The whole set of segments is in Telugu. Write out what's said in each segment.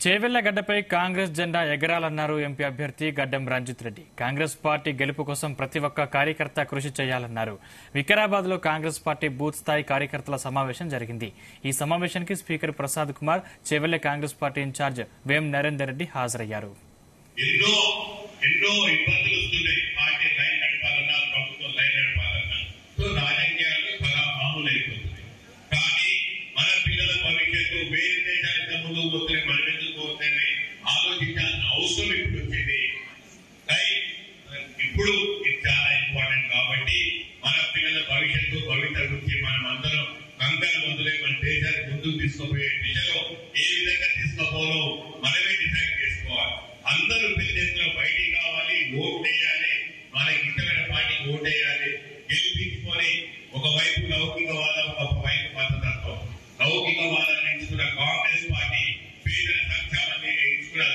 చేవెళ్లగడ్డపై కాంగ్రెస్ జెండా ఎగరాలన్నారు ఎంపీ అభ్యర్థి గడ్డం రంజిత్ రెడ్డి. కాంగ్రెస్ పార్టీ గెలుపు కోసం ప్రతి ఒక్క కార్యకర్త కృషి చేయాలన్నారు. వికారాబాద్ లో కాంగ్రెస్ పార్టీ బూత్ స్థాయి కార్యకర్తల సమావేశం జరిగింది. ఈ సమావేశానికి speaker Prasad Kumar, Chevella Congress party in charge Vem Narender Reddy హాజరయ్యారు. ఆలోచించాల్సిన అవసరం ఇప్పుడు వచ్చింది. ఇప్పుడు ఇది చాలా ఇంపార్టెంట్ కాబట్టి మన పిల్లల భవిష్యత్తు గురించి మనం అందరం కంకర మొదలై మన దేశాన్ని ముందుకు తీసుకుపోయే దిశలో ఏ విధంగా తీసుకోవాలో మనమే డిసైడ్ చేసుకోవాలి. అందరూ పెద్ద బయటికి కావాలి, ఓట్ వేయాలి, మనకి ఇష్టమైన పార్టీకి ఓట్ వేయాలి, గెలిపించుకొని ఒకవైపు లౌకికవాదం, ఒకవైపు మతతత్వం. లౌకికవాదాన్ని ఎంచుకున్న కాంగ్రెస్ పార్టీ, పేదల సంక్షేమాన్ని ఎంచుకున్న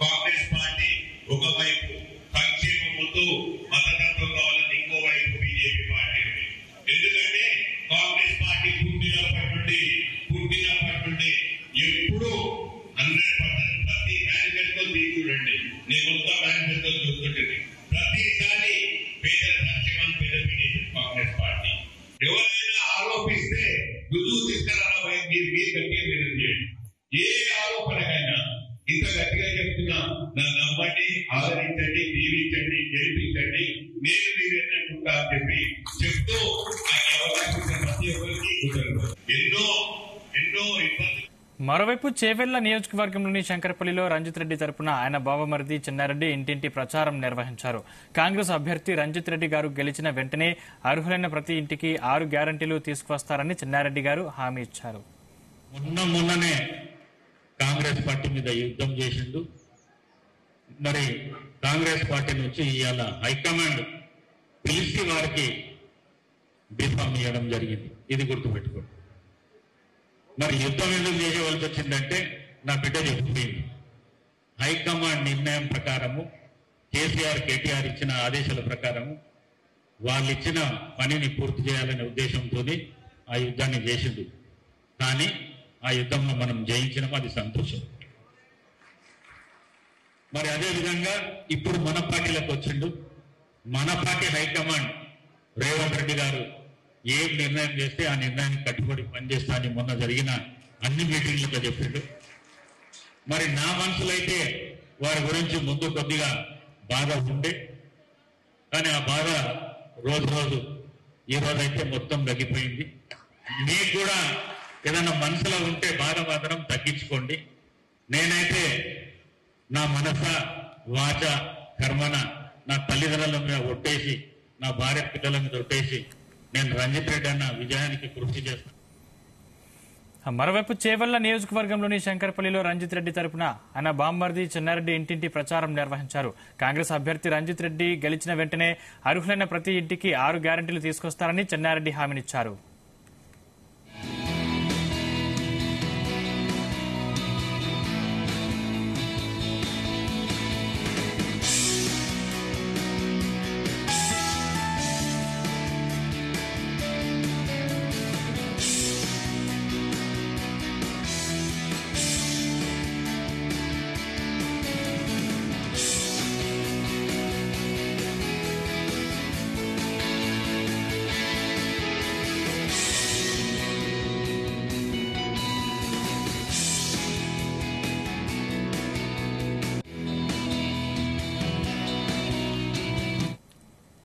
కాంగ్రెస్ పార్టీ ఒకవైపు, సంక్షేమం ముందు మతతత్వం కావాలని ఇంకోవైపు బీజేపీ పార్టీ. ఎందుకంటే కాంగ్రెస్ పార్టీ పుట్టినప్పటి నుండి ఎప్పుడు 100% ప్రతి మేనిఫెస్టో చూడండి, నేను మొత్తం మేనిఫెస్టో చూస్తుంటుంది. ప్రతిసారి పేదల సంక్షేమాన్ని పెద్దపీట కాంగ్రెస్ పార్టీ. ఎవరైనా ఆరోపిస్తే రుజువు తీసుకురావాలి, మీరు గట్టిగా మీరు చేయండి. ఏ ఆరోపణకైనా ఇంత గట్టిగా చెప్తున్నా, నన్ను నమ్మండి, ఆదరించండి, దీవించండి, గెలిపించండి, నేను మీరేంటంటున్నా అని చెప్పి చెప్తూ ఆయన అవకాశం ప్రతి ఒక్కరికి ఎన్నో ఇబ్బందులు. మరోవైపు చేవెళ్ల నియోజకవర్గంలోని శంకరపల్లిలో రంజిత్ రెడ్డి తరపున ఆయన బావమరిది చెన్నారెడ్డి ఇంటింటి ప్రచారం నిర్వహించారు. కాంగ్రెస్ అభ్యర్థి రంజిత్ రెడ్డి గారు గెలిచిన వెంటనే అర్హులైన ప్రతి ఇంటికి 6 గ్యారంటీలు తీసుకువస్తారని చెన్నారెడ్డి గారు హామీ ఇచ్చారు. మొన్ననే కాంగ్రెస్ పార్టీ మీద యుద్ధం చేసిండు. మరి కాంగ్రెస్ పార్టీ నుంచి ఇవాళ హైకమాండ్ పిలిచి వారికి డిఫామ్ ఇవ్వడం జరిగింది. ఇది గుర్తుపెట్టుకోండి. మరి యుద్ధం ఎందుకు చేయవలసి వచ్చిందంటే నా బిడ్డ చెప్పిపోయింది. హైకమాండ్ నిర్ణయం ప్రకారము, కేసీఆర్ కేటీఆర్ ఇచ్చిన ఆదేశాల ప్రకారము వాళ్ళు ఇచ్చిన పనిని పూర్తి చేయాలనే ఉద్దేశంతో ఆ యుద్ధాన్ని చేసిండు. కానీ ఆ యుద్ధంలో మనం జయించడం అది సంతోషం. మరి అదేవిధంగా ఇప్పుడు మన పార్టీలకు వచ్చిండు. మన పార్టీ హైకమాండ్ రేవంత్ రెడ్డి గారు ఏం నిర్ణయం చేస్తే ఆ నిర్ణయానికి కట్టుబడి పనిచేస్తా అని మొన్న జరిగిన అన్ని మీటింగ్లతో చెప్పిండు. మరి నా మనసులో అయితే వారి గురించి ముందు కొద్దిగా బాధ ఉండే, కానీ ఆ బాధ రోజు ఈ రోజైతే మొత్తం తగ్గిపోయింది. మీకు కూడా ఏదన్నా మనసులో ఉంటే బాధ మాత్రం తగ్గించుకోండి. నేనైతే నా మనస వాచ కర్మన నా తల్లిదండ్రుల మీద ఒట్టేసి, నా భార్య పిల్లల మీద ఒట్టేసి నేను రంజిత్ రెడ్డి అన్న విజయానికి కృషి చేస్తాను. మరోవైపు చేవెళ్ల నియోజకవర్గంలోని శంకరపల్లిలో రంజిత్ రెడ్డి తరపున ఆయన బామ్మర్ది చెన్నారెడ్డి ఇంటింటి ప్రచారం నిర్వహించారు. కాంగ్రెస్ అభ్యర్థి రంజిత్ రెడ్డి గెలిచిన వెంటనే అర్హులైన ప్రతి ఇంటికి 6 గ్యారంటీలు తీసుకొస్తారని చెన్నారెడ్డి హామీనిచ్చారు.